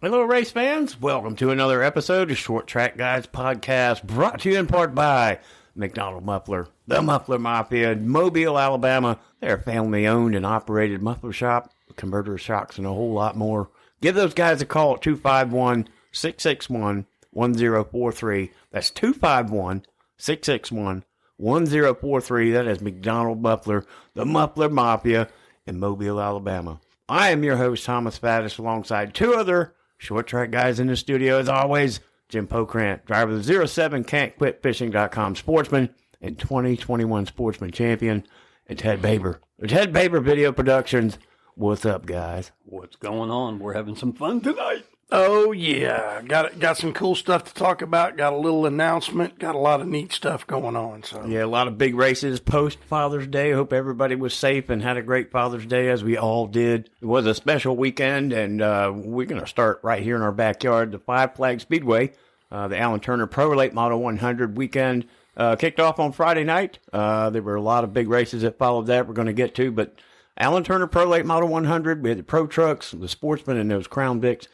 Hello, race fans. Welcome to another episode of Short Track Guys Podcast, brought to you in part by McDonald Muffler, the Muffler Mafia in Mobile, Alabama. They're a family-owned and operated muffler shop, converter shocks, and a whole lot more. Give those guys a call at 251-661-1043. That's 251-661-1043. That is McDonald Muffler, the Muffler Mafia in Mobile, Alabama. I am your host, Thomas Faddis, alongside two other short track guys in the studio, as always. Jim Pokrant, driver of the 07 Can'tQuitFishing.com sportsman and 2021 sportsman champion, and Ted Baber. Ted Baber Video Productions. What's up, guys? What's going on? We're having some fun tonight. Oh, yeah. Got some cool stuff to talk about. Got a little announcement. Got a lot of neat stuff going on. So yeah, a lot of big races post-Father's Day. Hope everybody was safe and had a great Father's Day, as we all did. It was a special weekend, and we're going to start right here in our backyard. The Five Flag Speedway, the Alan Turner Pro Late Model 100 weekend, kicked off on Friday night. There were a lot of big races that followed that we're going to get to, but Alan Turner Pro Late Model 100, we had the Pro Trucks, the Sportsman, and those Crown Vics.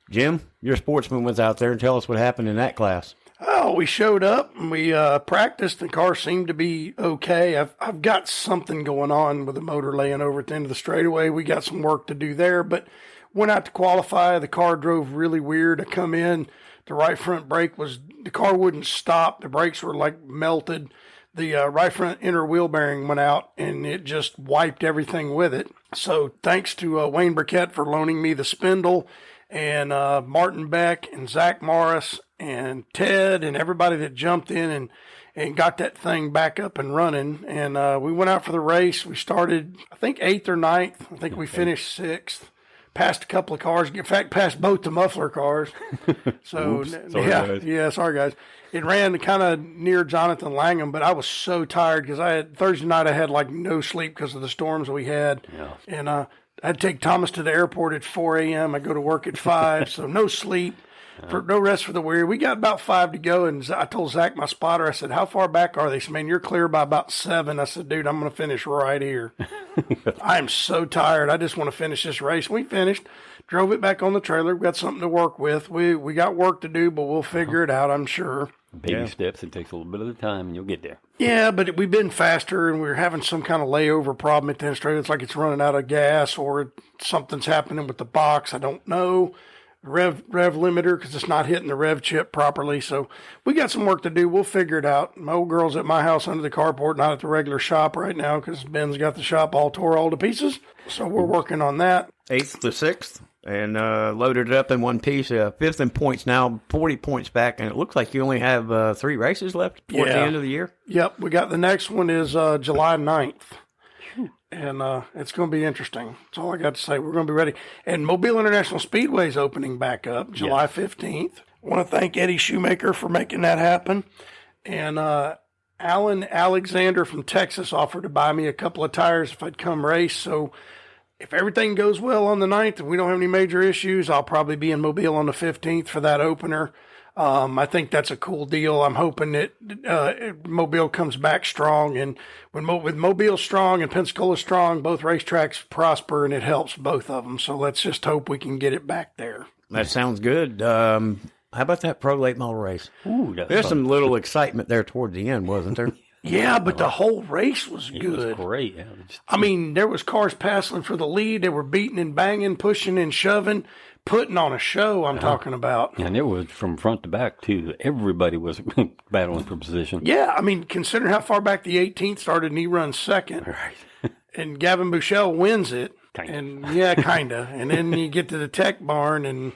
Jim, your sportsman was out there, and tell us what happened in that class. Oh, we showed up and we practiced. The car seemed to be okay. I've got something going on with the motor laying over at the end of the straightaway. We got some work to do there, but went out to qualify. The car drove really weird. I come in, the right front brake the car wouldn't stop. The brakes were like melted. The right front inner wheel bearing went out, and it just wiped everything with it. So thanks to Wayne Burkett for loaning me the spindle, and Martin Beck and Zach Morris and Ted and everybody that jumped in and got that thing back up and running. And we went out for the race. We started, I think, 8th or 9th. I think we finished 6th. Passed a couple of cars. In fact, passed both the muffler cars. So, sorry, guys. It ran kind of near Jonathan Langham, but I was so tired because Thursday night I had like no sleep because of the storms we had. Yeah. And I'd take Thomas to the airport at 4 a.m. I go to work at 5, so no sleep, no rest for the weary. We got about 5 to go, and I told Zach, my spotter, I said, how far back are they? He said, man, you're clear by about 7. I said, dude, I'm going to finish right here. I'm so tired. I just want to finish this race. We finished, drove it back on the trailer. We got something to work with. We got work to do, but we'll figure it out, I'm sure. Baby steps. It takes a little bit of the time, and you'll get there. Yeah, but we've been faster, and we're having some kind of layover problem at the end straight. It's like it's running out of gas, or something's happening with the box. I don't know. Rev limiter, because it's not hitting the rev chip properly. So we got some work to do. We'll figure it out. My old girl's at my house under the carport, not at the regular shop right now, because Ben's got the shop all tore all to pieces. So we're working on that. 8th to 6th. And loaded it up in one piece. 5th in points now, 40 points back, and it looks like you only have 3 races left towards the end of the year. Yep, we got the next one is July 9th, and it's going to be interesting. That's all I got to say. We're going to be ready. And Mobile International Speedway is opening back up July 15th. I want to thank Eddie Shoemaker for making that happen. And Alan Alexander from Texas offered to buy me a couple of tires if I'd come race, so if everything goes well on the 9th and we don't have any major issues, I'll probably be in Mobile on the 15th for that opener. I think that's a cool deal. I'm hoping that Mobile comes back strong. And with Mobile strong and Pensacola strong, both racetracks prosper, and it helps both of them. So let's just hope we can get it back there. That sounds good. How about that Pro Late Model race? Ooh, there's some little excitement there toward the end, wasn't there? Yeah, but the whole race was good. It was great. Yeah, I mean, there was cars passing for the lead. They were beating and banging, pushing and shoving, putting on a show, I'm talking about. And it was from front to back, too. Everybody was battling for position. Yeah, I mean, considering how far back the 18th started and he runs second. Right. And Gavin Bouchel wins it. Kinda. And yeah, kind of. And then you get to the tech barn and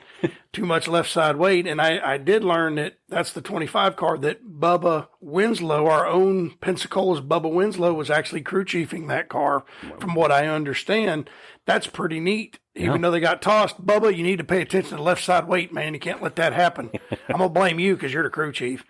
too much left side weight. And I did learn that that's the 25 car that Bubba Winslow, our own Pensacola's Bubba Winslow, was actually crew chiefing that car. Wow. From what I understand, that's pretty neat. Even though they got tossed, Bubba, you need to pay attention to left side weight, man. You can't let that happen. I'm going to blame you because you're the crew chief.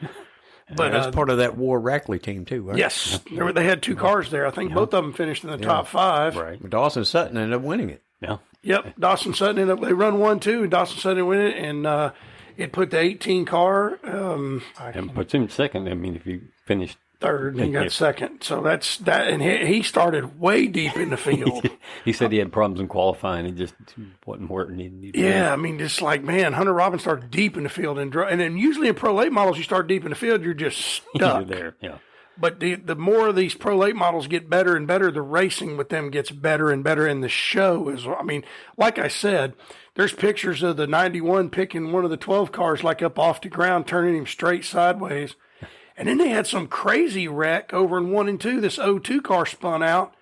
But that's part of that War Rackley team, too, right? Yes. They had 2 cars there. I think both of them finished in the top 5. Right. Dawson Sutton ended up winning it. Yeah. Yep. Dawson Sutton ended up, they run 1-2, and Dawson Sutton win it, and it put the 18 car. And puts him second. I mean, if you finished third and got second. So that's that. And he started way deep in the field. He said he had problems in qualifying. He just wasn't where it needed to be. Yeah, I mean, just like, man, Hunter Robbins started deep in the field. And then usually in pro late models, you start deep in the field, you're just stuck. You're there, yeah. But the more of these pro late models get better and better, the racing with them gets better and better. And the show is, I mean, like I said, there's pictures of the 91 picking one of the 12 cars like up off the ground, turning him straight sideways. And then they had some crazy wreck over in 1 and 2. This O2 car spun out.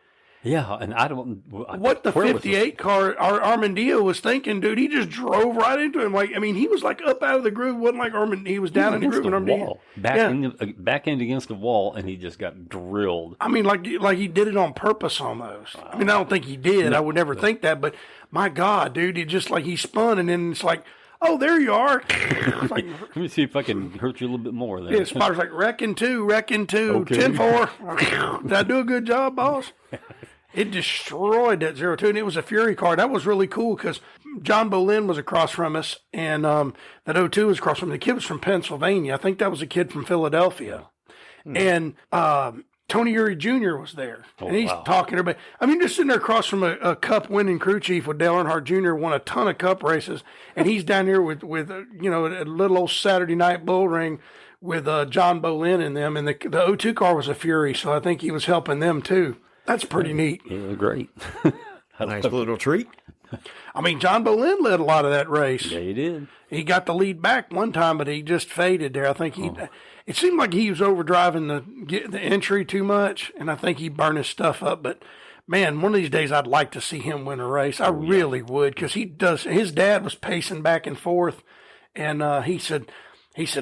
Yeah, and I don't... What the 58 car, Armandillo was thinking, dude, he just drove right into him. Like, I mean, he was like up out of the groove. Wasn't like Armandillo. He was down in the groove. Wall. Back end against the wall, and he just got drilled. I mean, like he did it on purpose almost. I mean, I don't think he did. No, I would never think that. But my God, dude, he just like he spun, and then it's like, oh, there you are. Like, let me see if I can hurt you a little bit more there. Yeah, Spotter's like, wrecking two, okay. 10-4. Did I do a good job, boss? It destroyed that 0-2, and it was a Fury car. That was really cool because John Bolin was across from us, and that 0-2 was across from me. The kid was from Pennsylvania. I think that was a kid from Philadelphia. And Tony Urey Jr. was there, and he's talking to everybody. I mean, just sitting there across from a Cup-winning crew chief with Dale Earnhardt Jr., won a ton of Cup races, and he's down here with you know, a little old Saturday night bull ring with John Bolin and them, and the 0-2 car was a Fury, so I think he was helping them too. That's pretty neat. Yeah, great. Nice little treat. I mean, John Bolin led a lot of that race. Yeah, he did. He got the lead back one time, but he just faded there. I think it seemed like he was overdriving the entry too much, and I think he burned his stuff up. But man, one of these days I'd like to see him win a race. I really would, because he does. His dad was pacing back and forth, and he said,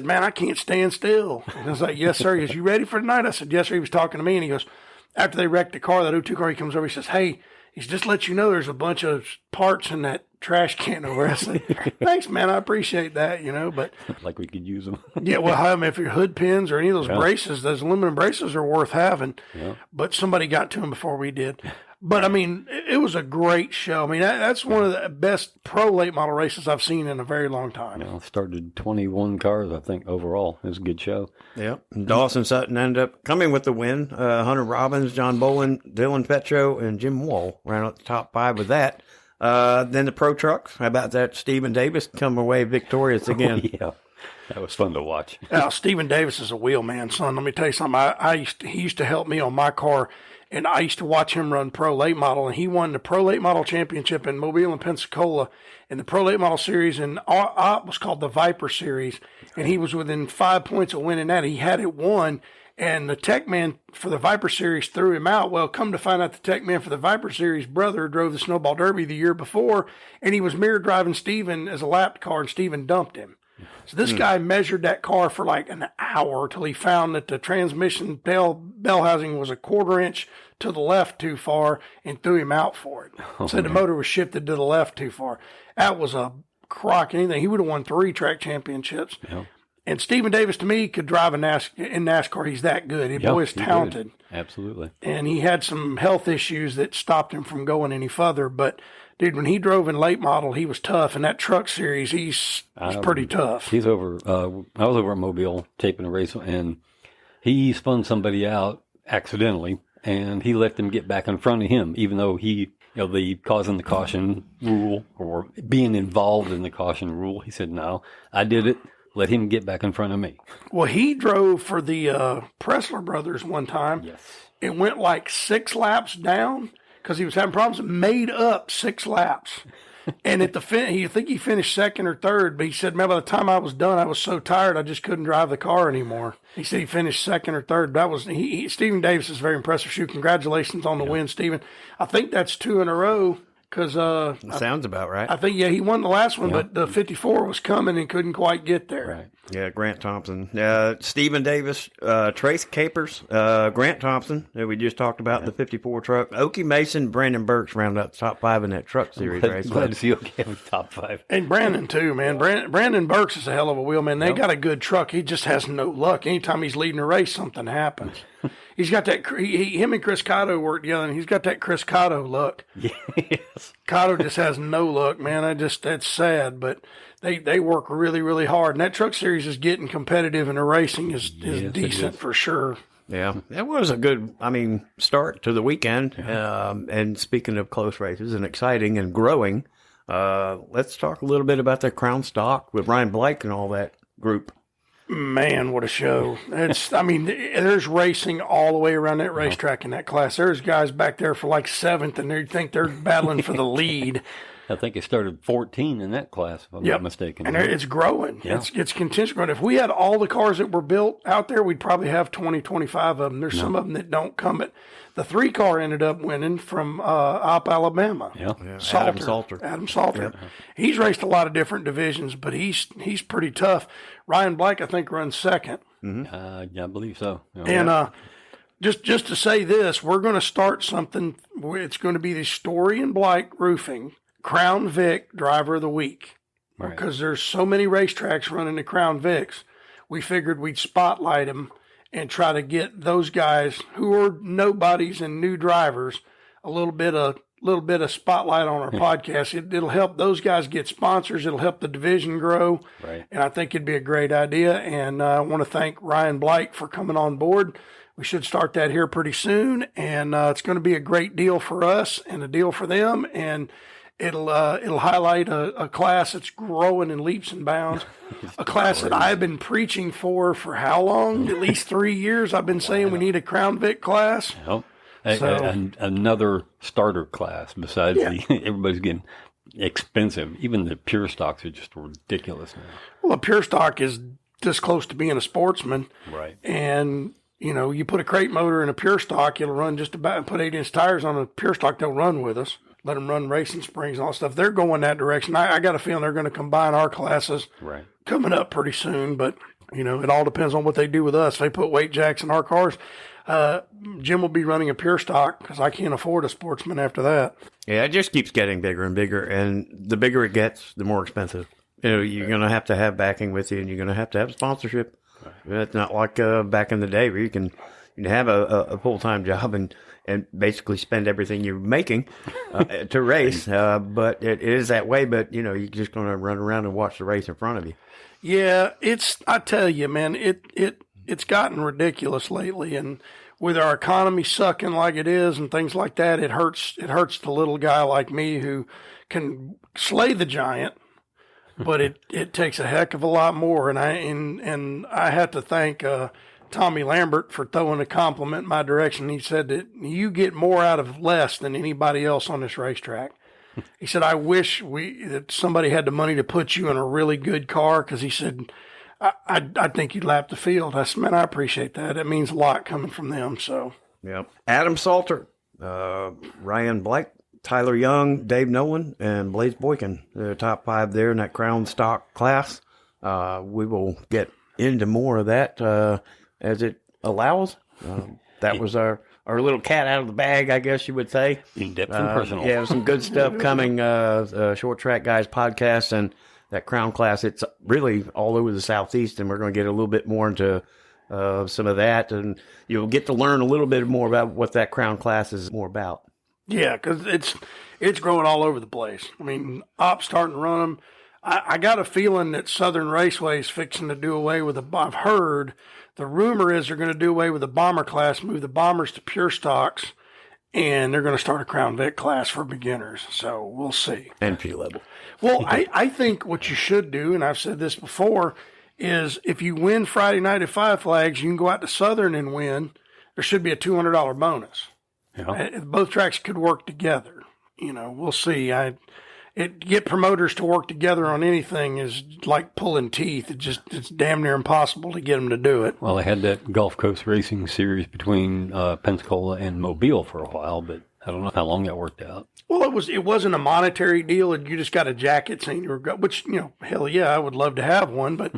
man, I can't stand still. And I was like, yes, sir. He goes, you ready for tonight? I said, yes, sir. He was talking to me, and he goes, after they wrecked the car, that 0-2 car, he comes over, he says, hey, he's just let you know there's a bunch of parts in that trash can over. I said, thanks, man, I appreciate that, you know, but. Like we could use them. Yeah, well, I mean, if your hood pins or any of those braces, those aluminum braces are worth having. Yeah. But somebody got to them before we did. But, I mean, it was a great show. I mean, that's one of the best pro late model races I've seen in a very long time. Yeah, started 21 cars, I think, overall. It was a good show. Yeah. Dawson Sutton ended up coming with the win. Hunter Robbins, John Bolin, Dylan Petro, and Jim Wall ran up the top 5 with that. Then the pro trucks. How about that? Stephen Davis come away victorious again. Oh, yeah. That was fun to watch. Stephen Davis is a wheelman, son. Let me tell you something. He used to help me on my car. And I used to watch him run Pro Late Model, and he won the Pro Late Model Championship in Mobile and Pensacola. And the Pro Late Model Series was called the Viper Series, and he was within 5 points of winning that. He had it won, and the tech man for the Viper Series threw him out. Well, come to find out, the tech man for the Viper Series brother drove the Snowball Derby the year before, and he was mirror driving Steven as a lapped car, and Steven dumped him. So this guy measured that car for like an hour till he found that the transmission bell housing was a 1/4 inch to the left too far and threw him out for it. Said the motor was shifted to the left too far. That was a crock. Anything. He would have won 3 track championships. Yep. And Stephen Davis, to me, could drive in NASCAR. He's that good. His boy is talented. Absolutely. And he had some health issues that stopped him from going any further. But, dude, when he drove in late model, he was tough. And that truck series, he's pretty tough. He's over. I was over at Mobile taping a race, and he spun somebody out accidentally, and he let them get back in front of him, even though he, the causing the caution rule or being involved in the caution rule. He said, no, I did it. Let him get back in front of me. Well, he drove for the Pressler brothers one time. Yes. It went like 6 laps down because he was having problems. Made up 6 laps. And at the I think he finished second or third, but he said, man, by the time I was done, I was so tired I just couldn't drive the car anymore. He said he finished second or third. That was Stephen Davis is a very impressive shoe. Congratulations on the win, Stephen. I think that's 2 in a row. Because sounds about right. I think he won the last one, but the 54 was coming and couldn't quite get there. Right. Yeah, Grant Thompson, Stephen Davis, Trace Capers, Grant Thompson that we just talked about, the 54 truck, Okie Mason, Brandon Burks round out the top 5 in that truck series race. Glad to see Okie with top 5. And Brandon too, man. Brandon Burks is a hell of a wheelman. They got a good truck. He just has no luck. Anytime he's leading a race, something happens. He's got that. Him and Chris Cotto work together, and he's got that Chris Cotto luck. Yes. Cotto just has no luck, man. That's sad, but they work really, really hard. And that truck series is getting competitive, and the racing is decent for sure. Yeah, that was a good, start to the weekend. And speaking of close races and exciting and growing, let's talk a little bit about the Crown Stock with Ryan Blake and all that group. Man, what a show. There's racing all the way around that racetrack in that class. There's guys back there for like 7th, and they think they're battling for the lead. I think it started 14 in that class, if I'm not mistaken. And it's growing. Yeah. It's continuously growing. If we had all the cars that were built out there, we'd probably have 20, 25 of them. There's some of them that don't come. But the 3-car ended up winning from Opp, Alabama. Yeah. Adam Salter. Yep. He's raced a lot of different divisions, but he's pretty tough. Ryan Blake, I think, runs 2nd. Mm-hmm. I believe so. Yeah. And just to say this, we're going to start something. It's going to be the Story and Blake Roofing Crown Vic Driver of the Week. Right. Because there's so many racetracks running the Crown Vics, we figured we'd spotlight them and try to get those guys who are nobodies and new drivers a little bit of spotlight on our podcast. It'll help those guys get sponsors. It'll help the division grow. Right. And I think it'd be a great idea. And I want to thank Ryan Blake for coming on board. We should start that here pretty soon. And it's going to be a great deal for us and a deal for them. And it'll highlight a class that's growing in leaps and bounds, a class that I've been preaching for how long? At least 3 years. I've been saying we need a Crown Vic class. Yep. Another starter class besides everybody's getting expensive. Even the pure stocks are just ridiculous now. Well, a pure stock is this close to being a sportsman. Right. And, you put a crate motor in a pure stock, it'll run just about, put 8-inch tires on a pure stock, they'll run with us. Let them run racing springs and all that stuff. They're going that direction. I got a feeling they're going to combine our classes coming up pretty soon. But, it all depends on what they do with us. If they put weight jacks in our cars, Jim will be running a pure stock because I can't afford a sportsman after that. Yeah, it just keeps getting bigger and bigger. And the bigger it gets, the more expensive. You're going to have backing with you, and you're going to have sponsorship. Right. It's not like back in the day where you can have a full-time job and basically spend everything you're making to race. But it is that way. But, you're just going to run around and watch the race in front of you. Yeah, I tell you, man, it's gotten ridiculous lately. And with our economy sucking like it is and things like that, it hurts the little guy like me who can slay the giant. But it takes a heck of a lot more. And I have to thank Tommy Lambert for throwing a compliment in my direction. He said that you get more out of less than anybody else on this racetrack. He said, I wish that somebody had the money to put you in a really good car, because he said, I think you'd lap the field. I said, man, I appreciate that. It means a lot coming from them. So, yep. Adam Salter, Ryan Blake, Tyler Young, Dave Nolan, and Blaze Boykin, the top 5 there in that Crown Stock class. We will get into more of that as it allows. That was our little cat out of the bag, I guess you would say. In depth and personal. Yeah, some good stuff coming. Short Track Guys podcast and that Crown class. It's really all over the Southeast, and we're going to get a little bit more into some of that, and you'll get to learn a little bit more about what that Crown class is more about. Yeah, because it's growing all over the place. I mean, Opp's starting to run them. I got a feeling that Southern Raceway is fixing to do away with I've heard the rumor is they're going to do away with the bomber class, move the bombers to pure stocks, and they're going to start a Crown Vic class for beginners. So we'll see. Entry level. Well, I think what you should do, and I've said this before, is if you win Friday night at Five Flags, you can go out to Southern and win. There should be a $200 bonus. Yeah. Both tracks could work together. We'll see. Get promoters to work together on anything is like pulling teeth. It's damn near impossible to get them to do it. Well, they had that Gulf Coast Racing Series between Pensacola and Mobile for a while, but I don't know how long that worked out. Well, it wasn't a monetary deal. You just got a jacket saying you were, which, hell yeah, I would love to have one. But,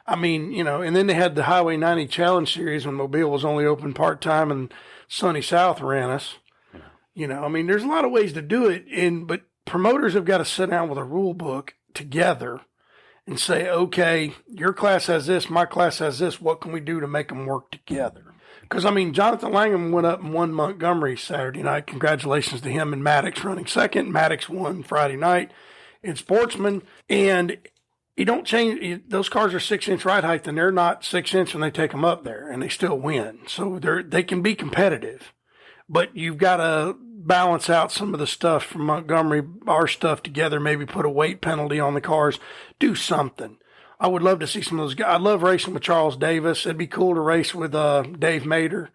I mean, and then they had the Highway 90 Challenge Series when Mobile was only open part-time and Sunny South ran us. There's a lot of ways to do it. But promoters have got to sit down with a rule book together and say, okay, your class has this, my class has this. What can we do to make them work together? Because, Jonathan Langham went up and won Montgomery Saturday night. Congratulations to him and Maddox running second. Maddox won Friday night in Sportsman. And You don't change. Those cars are 6-inch ride height, and they're not 6-inch when they take them up there, and they still win. So they can be competitive, but you've got to balance out some of the stuff from Montgomery, our stuff together. Maybe put a weight penalty on the cars. Do something. I would love to see some of those guys. I love racing with Charles Davis. It'd be cool to race with Dave Mader,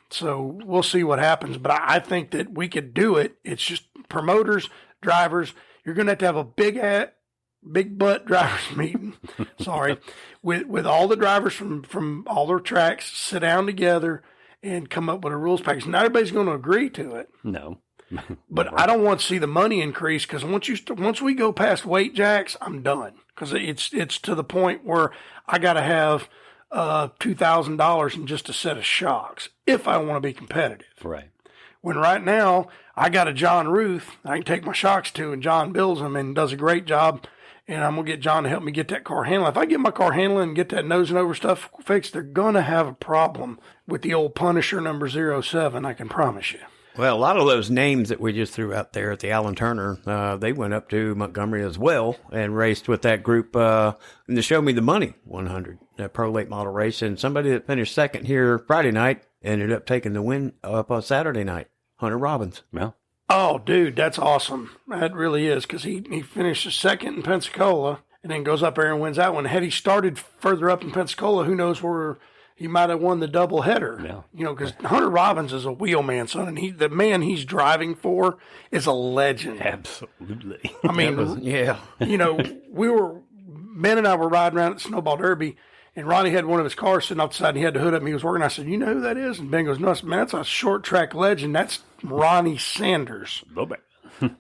So we'll see what happens. But I think that we could do it. It's just promoters, drivers. You're going to have a big butt drivers meeting. Sorry, with all the drivers from all their tracks, sit down together and come up with a rules package. Not everybody's going to agree to it. No. But I don't want to see the money increase, because once we go past weight jacks, I'm done, because it's to the point where I got to have $2,000 in just a set of shocks if I want to be competitive. Right. When right now I got a John Ruth I can take my shocks to, and John builds them and does a great job. And I'm going to get John to help me get that car handling. If I get my car handling and get that nose and over stuff fixed, they're going to have a problem with the old Punisher number 07, I can promise you. Well, a lot of those names that we just threw out there at the Allen Turner, they went up to Montgomery as well and raced with that group in the Show Me the Money 100, that pro late model race. And somebody that finished second here Friday night ended up taking the win up on Saturday night, Hunter Robbins. Yeah. Oh, dude, that's awesome. That really is, because he finished second in Pensacola and then goes up there and wins that one. Had he started further up in Pensacola, who knows where he might have won the double header. Yeah. Because Hunter Robbins is a wheelman, son, and the man he's driving for is a legend. Absolutely. I mean, Ben and I were riding around at the Snowball Derby, and Ronnie had one of his cars sitting off the side, and he had the hood up, and he was working. I said, "You know who that is?" And Ben goes, "No." I said, "Man, that's a short track legend. That's Ronnie Sanders."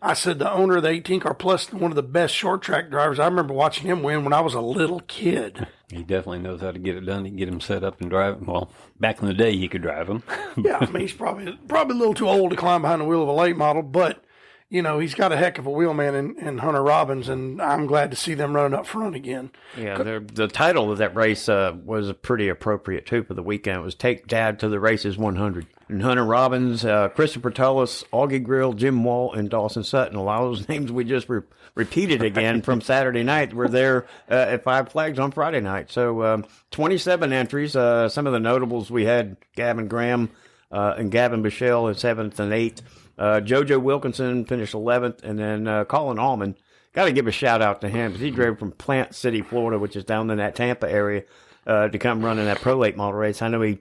I said, "The owner of the 18 car, plus one of the best short track drivers. I remember watching him win when I was a little kid." He definitely knows how to get it done. He can get him set up and drive him. Well, back in the day, he could drive him. Yeah, I mean, he's probably a little too old to climb behind the wheel of a late model, but he's got a heck of a wheelman in Hunter Robbins, and I'm glad to see them running up front again. Yeah, the title of that race was pretty appropriate, too, for the weekend. It was Take Dad to the Races 100. And Hunter Robbins, Christopher Tullis, Augie Grill, Jim Wall, and Dawson Sutton. A lot of those names we just repeated again from Saturday night were there at Five Flags on Friday night. So 27 entries. Some of the notables we had Gavin Graham and Gavin Bichelle in 7th and 8th. JoJo Wilkinson finished 11th, and then Colin Allman. Got to give a shout out to him, because he drove from Plant City, Florida, which is down in that Tampa area, to come running that pro late model race. I know he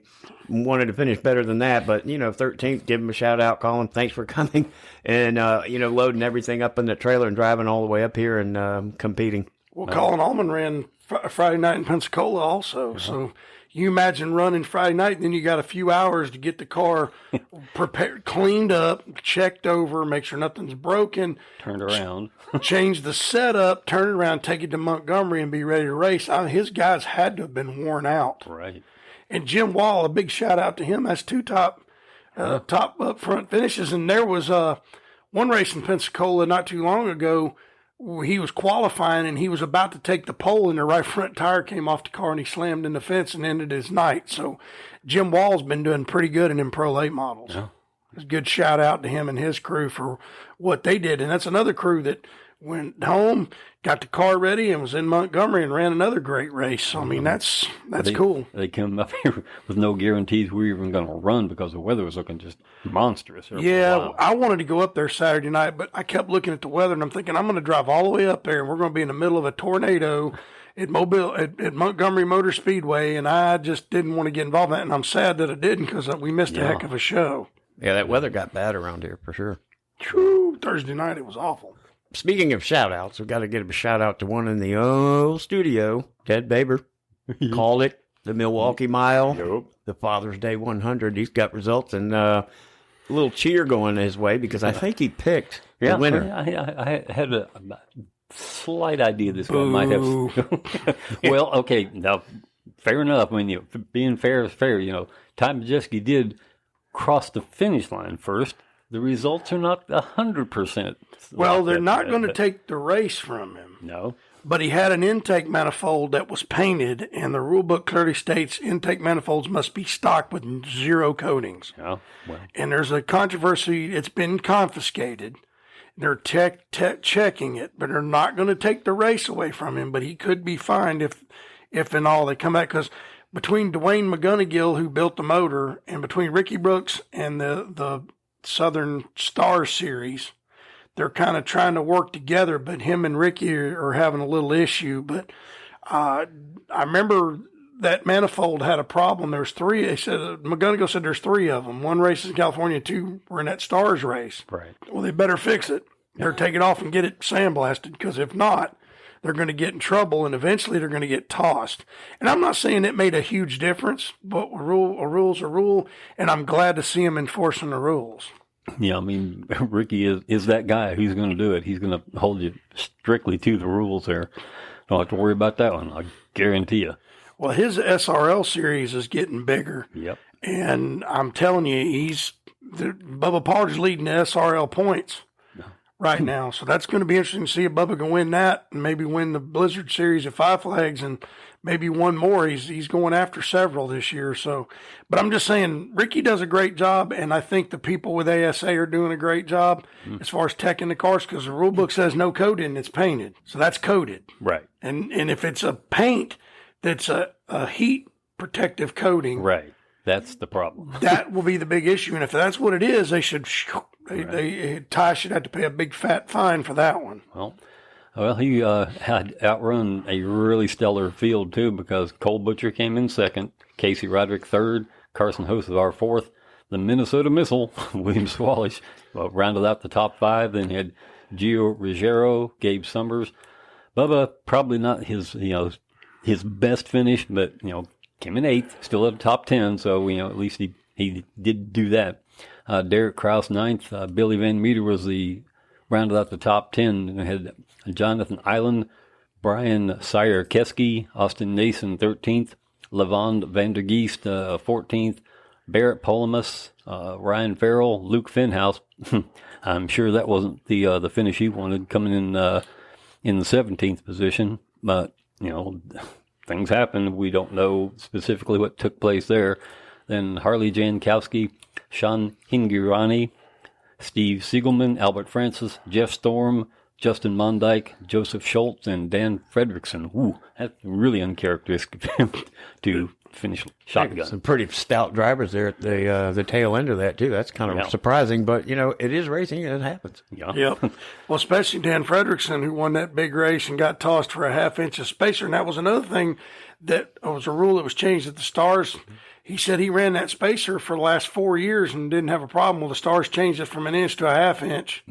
wanted to finish better than that, but 13th, give him a shout out, Colin. Thanks for coming and loading everything up in the trailer and driving all the way up here and competing. Well, Colin Allman ran Friday night in Pensacola also, so. You imagine running Friday night, and then you got a few hours to get the car prepared, cleaned up, checked over, make sure nothing's broken. Turned around. Change the setup, turn it around, take it to Montgomery, and be ready to race. His guys had to have been worn out. Right. And Jim Wall, a big shout out to him. That's two top up front finishes. And there was one race in Pensacola not too long ago. He was qualifying, and he was about to take the pole, and the right front tire came off the car, and he slammed in the fence and ended his night. So Jim Wall's been doing pretty good in them pro late models. Yeah. It's a good shout out to him and his crew for what they did. And that's another crew that went home, got the car ready, and was in Montgomery and ran another great race. So, I mean, that's cool. They come up here with no guarantees we were even going to run, because the weather was looking just monstrous. Yeah, I wanted to go up there Saturday night, but I kept looking at the weather, and I'm thinking, I'm going to drive all the way up there, and we're going to be in the middle of a tornado at Montgomery Motor Speedway, and I just didn't want to get involved in that, and I'm sad that I didn't, because we missed a heck of a show. Yeah, that weather got bad around here for sure. True. Thursday night, it was awful. Speaking of shout-outs, we've got to give a shout-out to one in the old studio, Ted Baber. Called it the Milwaukee Mile, the Father's Day 100. He's got results, and a little cheer going his way, because I think he picked the winner. I had a slight idea this guy might have. Well, okay, now, fair enough. I mean, being fair is fair. Tom Majeski did cross the finish line first. The results are not 100%. Well, they're not going to take the race from him. No. But he had an intake manifold that was painted, and the rule book clearly states intake manifolds must be stocked with 0 coatings. Oh, well. And there's a controversy. It's been confiscated. They're checking it, but they're not going to take the race away from him. But he could be fined if and all they come back. Because between Dwayne McGonigal, who built the motor, and between Ricky Brooks and the Southern Stars Series, they're kind of trying to work together. But him and Ricky are having a little issue. But I remember that manifold had a problem. There's three. They said McGonigal said there's three of them. One race is in California, two were in that Stars race. Right. Well, they better fix it. They're take it off and get it sandblasted, because if not, they're going to get in trouble and eventually they're going to get tossed. And I'm not saying it made a huge difference, but a rule's a rule, and I'm glad to see him enforcing the rules. Yeah, I mean, Ricky is that guy who's going to do it. He's going to hold you strictly to the rules there. Don't have to worry about that one, I guarantee you. Well, his SRL series is getting bigger. Yep. And I'm telling you, Bubba Pollard's leading the SRL points right now. So that's going to be interesting to see if Bubba can win that and maybe win the Blizzard Series at Five Flags and maybe one more. He's going after several this year. So, but I'm just saying, Ricky does a great job, and I think the people with ASA are doing a great job as far as teching the cars, because the rule book says no coating, it's painted. So that's coated. Right. And if it's a paint that's a heat protective coating. Right. That's the problem. That will be the big issue. And if that's what it is, Ty should have to pay a big fat fine for that one. Well, he had outrun a really stellar field, too, because Cole Butcher came in second, Casey Roderick third, Carson Hocevar fourth, the Minnesota Missile, William Swalish, rounded out the top five. Then he had Gio Ruggiero, Gabe Summers. Bubba, probably not his best finish, but, came in eighth, still at the top 10, so, at least he did do that. Derek Krause ninth, Billy Van Meter was rounded out the top 10, and had Jonathan Island, Brian Syer-Keski, Austin Nason 13th, Levon Vandergeest 14th, Barrett Polamus, Ryan Farrell, Luke Finhouse. I'm sure that wasn't the finish he wanted, coming in the 17th position, but, things happen. We don't know specifically what took place there. Then Harley Jankowski, Sean Hingirani, Steve Siegelman, Albert Francis, Jeff Storm, Justin Mondyke, Joseph Schultz, and Dan Fredrickson. Ooh, that's really uncharacteristic of him to finish shotgun. Some pretty stout drivers there at the tail end of that, too. That's kind of surprising, but, it is racing and it happens. Yeah. Yep. Well, especially Dan Fredrickson, who won that big race and got tossed for a half-inch of spacer. And that was another thing that was a rule that was changed at the Stars. He said he ran that spacer for the last 4 years and didn't have a problem. Well, the Stars changed it from an inch to a half inch,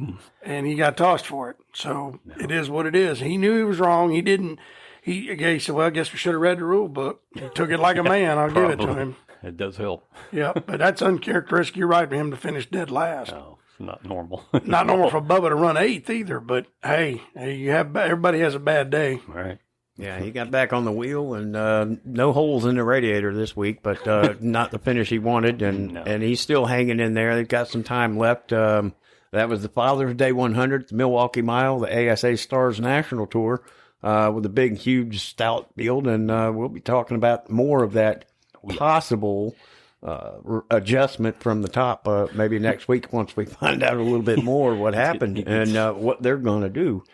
and he got tossed for it. So It is what it is. He knew he was wrong. He didn't. He said, well, I guess we should have read the rule book. He took it like a man. I'll give it to him. It does help. Yeah, but that's uncharacteristic. You're right for him to finish dead last. No, it's not normal. Not normal for Bubba to run eighth either, but hey, everybody has a bad day. Right. Yeah, he got back on the wheel and no holes in the radiator this week, but not the finish he wanted, and he's still hanging in there. They've got some time left. That was the Father's Day 100th, the Milwaukee Mile, the ASA Stars National Tour, with a big, huge, stout field, and we'll be talking about more of that possible adjustment from the top maybe next week once we find out a little bit more what happened and what they're going to do.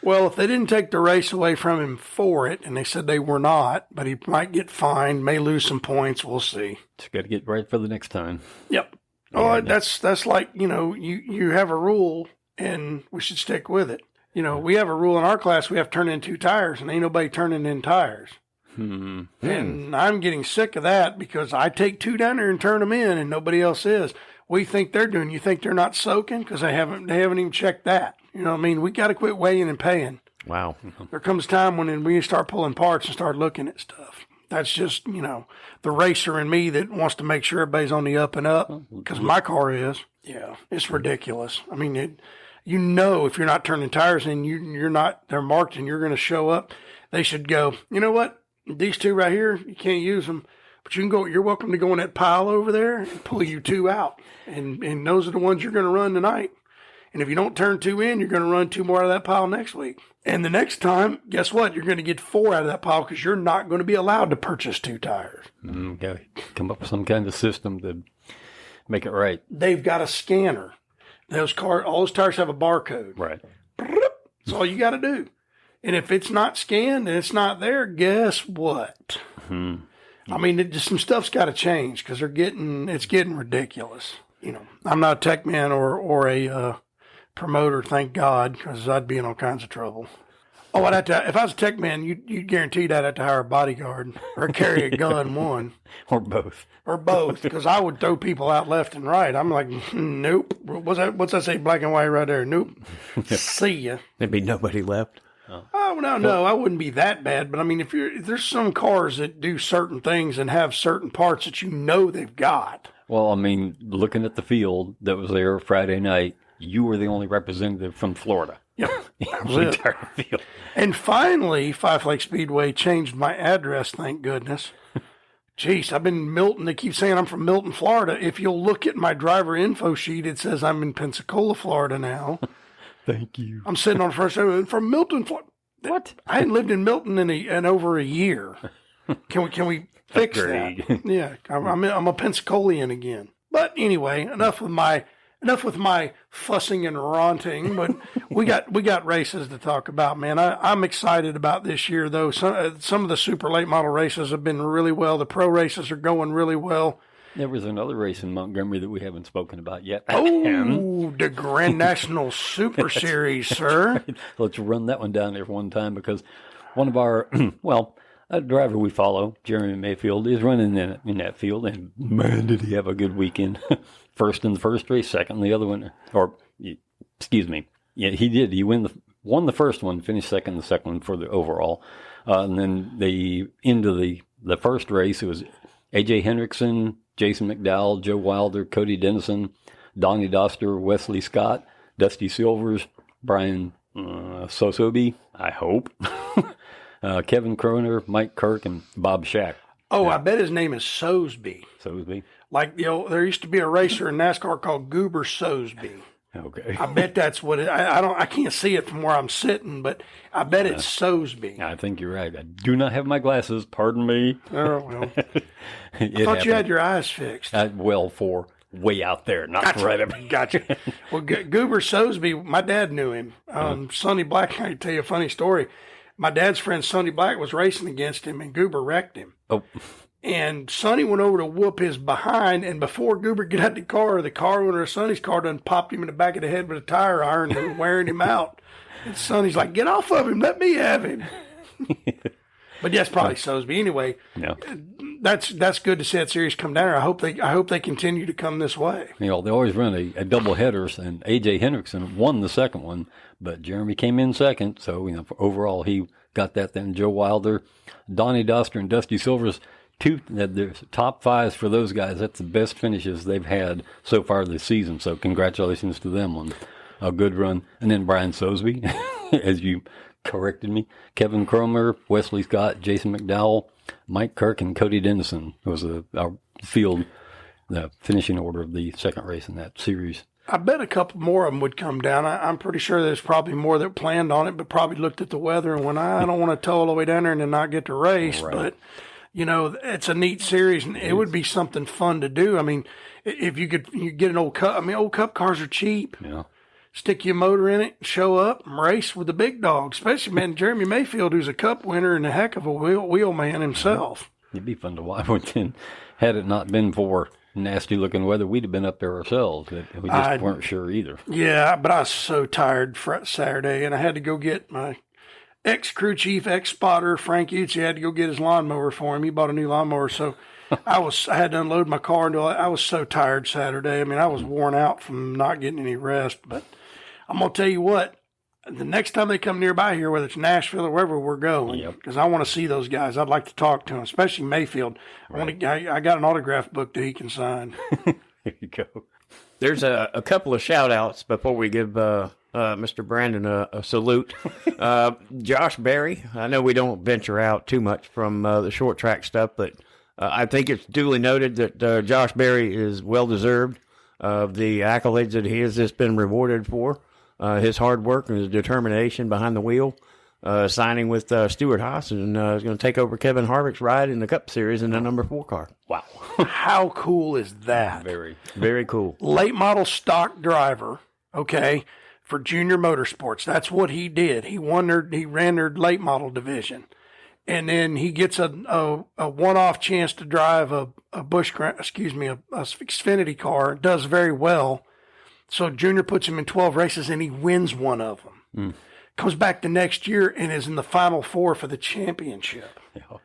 Well, if they didn't take the race away from him for it, and they said they were not, but he might get fined, may lose some points, we'll see. Just got to get right for the next time. Yep. That's like, you have a rule, and we should stick with it. We have a rule in our class, we have to turn in 2 tires, and ain't nobody turning in tires. And I'm getting sick of that because I take 2 down there and turn them in, and nobody else is. We think they're doing. You think they're not soaking because they haven't even checked that. You know what I mean? We got to quit weighing and paying. Wow. There comes a time when we start pulling parts and start looking at stuff. That's just, the racer in me that wants to make sure everybody's on the up and up, because my car is. Yeah, it's ridiculous. I mean, if you're not turning tires in, they're marked and you're going to show up, they should go, you know what? These 2 right here, you can't use them. But you're welcome to go in that pile over there and pull you 2 out. And those are the ones you're going to run tonight. And if you don't turn 2 in, you're going to run 2 more out of that pile next week. And the next time, guess what? You're going to get 4 out of that pile because you're not going to be allowed to purchase 2 tires. Got to come up with some kind of system to make it right. They've got a scanner. All those tires have a barcode. Right. That's all you got to do. And if it's not scanned and it's not there, guess what? I mean, some stuff's got to change because it's getting ridiculous. You know, I'm not a tech man or a promoter, thank God, because I'd be in all kinds of trouble. Oh, if I was a tech man, you'd guaranteed I'd have to hire a bodyguard or carry a gun, one. Or both. Or both, because I would throw people out left and right. I'm like, nope. What's that say, black and white right there? Nope. See ya. There'd be nobody left. Oh, no, I wouldn't be that bad. But I mean, if there's some cars that do certain things and have certain parts that you know they've got. Well, I mean, looking at the field that was there Friday night, you were the only representative from Florida. Yep. The entire field. And finally, Five Lake Speedway changed my address, thank goodness. Jeez, I've been in Milton. They keep saying I'm from Milton, Florida. If you'll look at my driver info sheet, it says I'm in Pensacola, Florida now. Thank you. I'm sitting on the first row from Milton, Florida. What? I hadn't lived in Milton in over a year. Can we fix that? Yeah, I'm a Pensacolian again. But anyway, enough with my fussing and ranting. But we got races to talk about, man. I'm excited about this year, though. Some of the super late model races have been really well. The pro races are going really well. There was another race in Montgomery that we haven't spoken about yet. Oh, the Grand National Super Series, sir. Right. Let's run that one down there one time because one of our, a driver we follow, Jeremy Mayfield, is running in that field, and man, did he have a good weekend. First in the first race, second in the other one, excuse me. Yeah, he did. He won the first one, finished second in the second one for the overall. And then the end of the first race, it was A.J. Hendrickson, Jason McDowell, Joe Wilder, Cody Dennison, Donnie Doster, Wesley Scott, Dusty Silvers, Brian Sosobi, I hope, Kevin Croner, Mike Kirk, and Bob Shack. Oh, yeah. I bet his name is Sosby. Sosby? Like, there used to be a racer in NASCAR called Goober Sosby. Okay. I bet that's what it. I can't see it from where I'm sitting, but I bet it's Sosby. I think you're right. I do not have my glasses. Pardon me. Oh well. I thought you had your eyes fixed. For way out there, not right up. Gotcha. Well, Goober Sosby, my dad knew him. Sonny Black. I can tell you a funny story. My dad's friend Sonny Black was racing against him, and Goober wrecked him. Oh. And Sonny went over to whoop his behind, and before Goober got out the car owner of Sonny's car done popped him in the back of the head with a tire iron and wearing him out. And Sonny's like, "Get off of him, let me have him." But yes, probably Sosby. Anyway, yeah. That's good to see that series come down. I hope they continue to come this way. You know, they always run a double headers, and A.J. Hendrickson won the second one, but Jeremy came in second. So, overall he got that. Then Joe Wilder, Donnie Doster, and Dusty Silvers. The top fives for those guys. That's the best finishes they've had so far this season. So congratulations to them on a good run. And then Brian Sosby, as you corrected me, Kevin Cromer, Wesley Scott, Jason McDowell, Mike Kirk, and Cody Dennison was our field, the finishing order of the second race in that series. I bet a couple more of them would come down. I'm pretty sure there's probably more that planned on it, but probably looked at the weather and went, I don't want to tow all the way down there and then not get to race. Right. But it's a neat series, and it would be something fun to do. I mean, if you get an old Cup. I mean, old Cup cars are cheap. Yeah. Stick your motor in it, show up, and race with the big dogs. Especially, man, Jeremy Mayfield, who's a Cup winner and a heck of a wheel man himself. It'd be fun to watch. Had it not been for nasty-looking weather, we'd have been up there ourselves. We just weren't sure either. Yeah, but I was so tired Saturday, and I had to go get my ex-crew chief, ex-spotter, Frank Ucci, had to go get his lawnmower for him. He bought a new lawnmower, so I had to unload my car. I was so tired Saturday. I mean, I was worn out from not getting any rest. But I'm going to tell you what, the next time they come nearby here, whether it's Nashville or wherever we're going, because I want to see those guys. I'd like to talk to them, especially Mayfield. Right. I got an autograph book that he can sign. There you go. There's a couple of shout-outs before we give Mr. Brandon a salute. Josh Berry, I know we don't venture out too much from the short track stuff, but I think it's duly noted that Josh Berry is well-deserved of the accolades that he has just been rewarded for. His hard work and his determination behind the wheel, signing with Stuart Haas, and is going to take over Kevin Harvick's ride in the Cup Series in the number 4 car. Wow. How cool is that? Very, very cool. Late model stock driver okay, for Junior Motorsports. That's what he did. He ran their late model division. And then he gets a one-off chance to drive a Xfinity car, does very well. So Junior puts him in 12 races and he wins one of them. Comes back the next year and is in the Final Four for the championship. Yeah.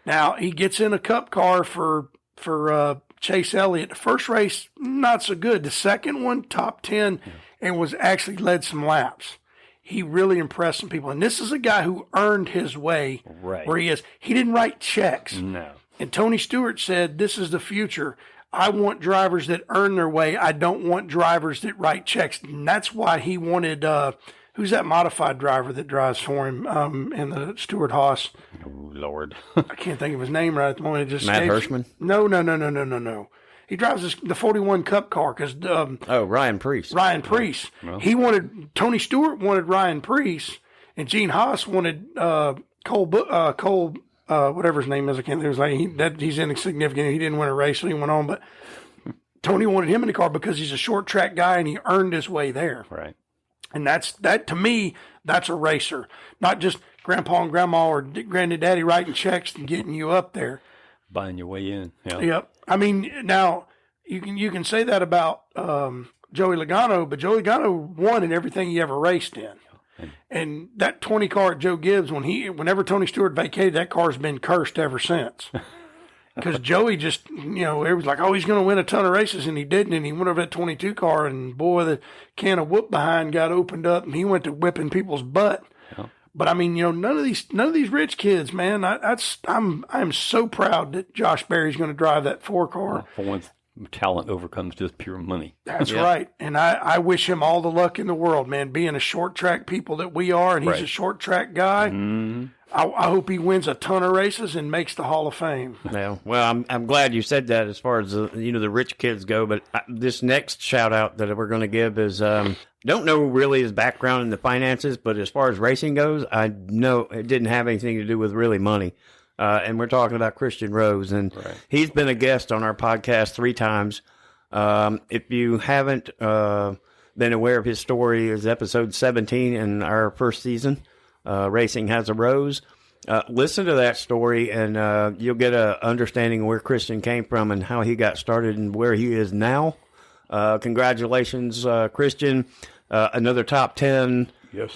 Now, he gets in a cup car for Chase Elliott. The first race, not so good. The second one, top 10, and was actually led some laps. He really impressed some people. And this is a guy who earned his way where he is. He didn't write checks. No. And Tony Stewart said, this is the future. I want drivers that earn their way. I don't want drivers that write checks. And that's why he wanted, who's that modified driver that drives for him in the Stewart Haas? Oh, Lord. I can't think of his name right at the moment. It just Matt escapes. Hirschman? No. He drives the 41 Cup car because Ryan Preece. Ryan Preece. Well. Tony Stewart wanted Ryan Preece, and Gene Haas wanted Cole, whatever his name is. I can't think of his name. He's insignificant. He didn't win a race, so he went on. But Tony wanted him in the car because he's a short track guy and he earned his way there. Right. And that to me, that's a racer, not just grandpa and grandma or granddaddy writing checks and getting you up there. Buying your way in. Yeah. Yep. I mean, now you can say that about Joey Logano, but Joey Logano won in everything he ever raced in. And that 20 car at Joe Gibbs, whenever Tony Stewart vacated, that car's been cursed ever since. Because Joey just, it was like, he's going to win a ton of races, and he didn't. And he went over that 22 car, and boy, the can of whoop behind got opened up, and he went to whipping people's butt. Yeah. But I mean, none of these rich kids, man. I'm so proud that Josh Berry's going to drive that 4 car. For once, talent overcomes just pure money. That's right. And I wish him all the luck in the world, man. Being a short track people that we are, and he's a short track guy. Mm-hmm. I hope he wins a ton of races and makes the Hall of Fame. Yeah, well, I'm glad you said that as far as the rich kids go. But this next shout out that we're going to give is don't know really his background in the finances, but as far as racing goes, I know it didn't have anything to do with really money. And we're talking about Christian Rose, and he's been a guest on our podcast 3 times. If you haven't been aware of his story, it's episode 17 in our first season. Racing Has a Rose. Listen to that story, and you'll get a understanding of where Christian came from and how he got started and where he is now. Congratulations, Christian. Another top 10. Yes.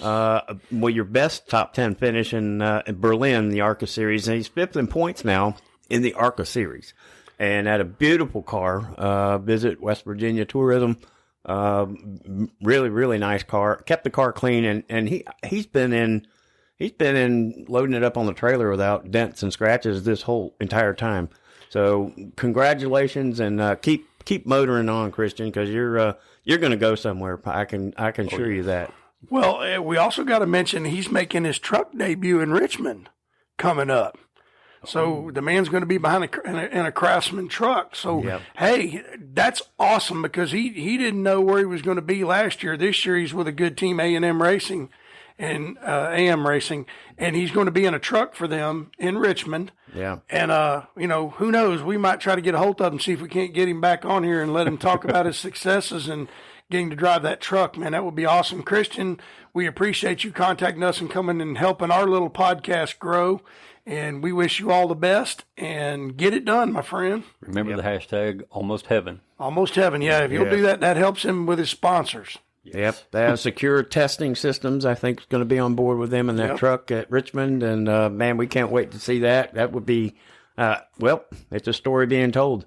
Your best top 10 finish in Berlin, the ARCA Series. And he's 5th in points now in the ARCA Series. And had a beautiful car. Visit West Virginia Tourism. Really, really nice car. Kept the car clean, and he's been in loading it up on the trailer without dents and scratches this whole entire time. So congratulations, and keep motoring on, Christian, because you're going to go somewhere. I can assure you that. Well, we also got to mention he's making his truck debut in Richmond coming up. So the man's going to be behind in a Craftsman truck. So, hey, that's awesome because he didn't know where he was going to be last year. This year he's with a good team, A&M Racing and AM Racing, and he's going to be in a truck for them in Richmond. Yeah. And, who knows? We might try to get a hold of him, see if we can't get him back on here and let him talk about his successes and getting to drive that truck, man. That would be awesome. Christian, we appreciate you contacting us and coming and helping our little podcast grow. And we wish you all the best and get it done, my friend. Remember the hashtag Almost Heaven. Almost Heaven, yeah. If you'll do that, that helps him with his sponsors. Yes. Yep. They have secure testing systems. I think is going to be on board with them in that truck at Richmond. And, man, we can't wait to see that. That would be, it's a story being told.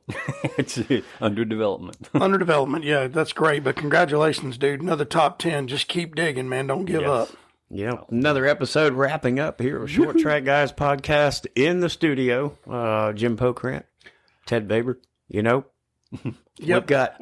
It's under development. Under development, yeah. That's great. But congratulations, dude. Another top 10. Just keep digging, man. Don't give up. Yeah, another episode wrapping up here with Short Track Guys podcast in the studio. Jim Pokrant, Ted Baber, we've got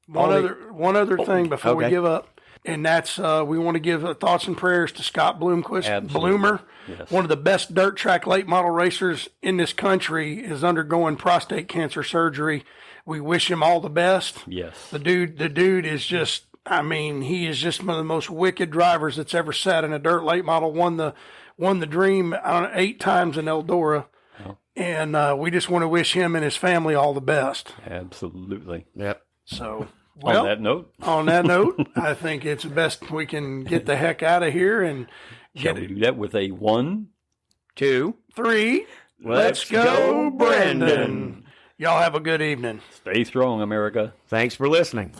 one other thing before we give up, and that's we want to give thoughts and prayers to Scott Bloomquist. Bloomer, one of the best dirt track late model racers in this country, is undergoing prostate cancer surgery. We wish him all the best. Yes, the dude is just. I mean, he is just one of the most wicked drivers that's ever sat in a dirt late model. Won the dream 8 times in Eldora, and we just want to wish him and his family all the best. Absolutely. Yep. So Well, on that note, I think it's best we can get the heck out of here and shall we do that with a 1, 2, 3. Let's go, Brandon. Y'all have a good evening. Stay strong, America. Thanks for listening.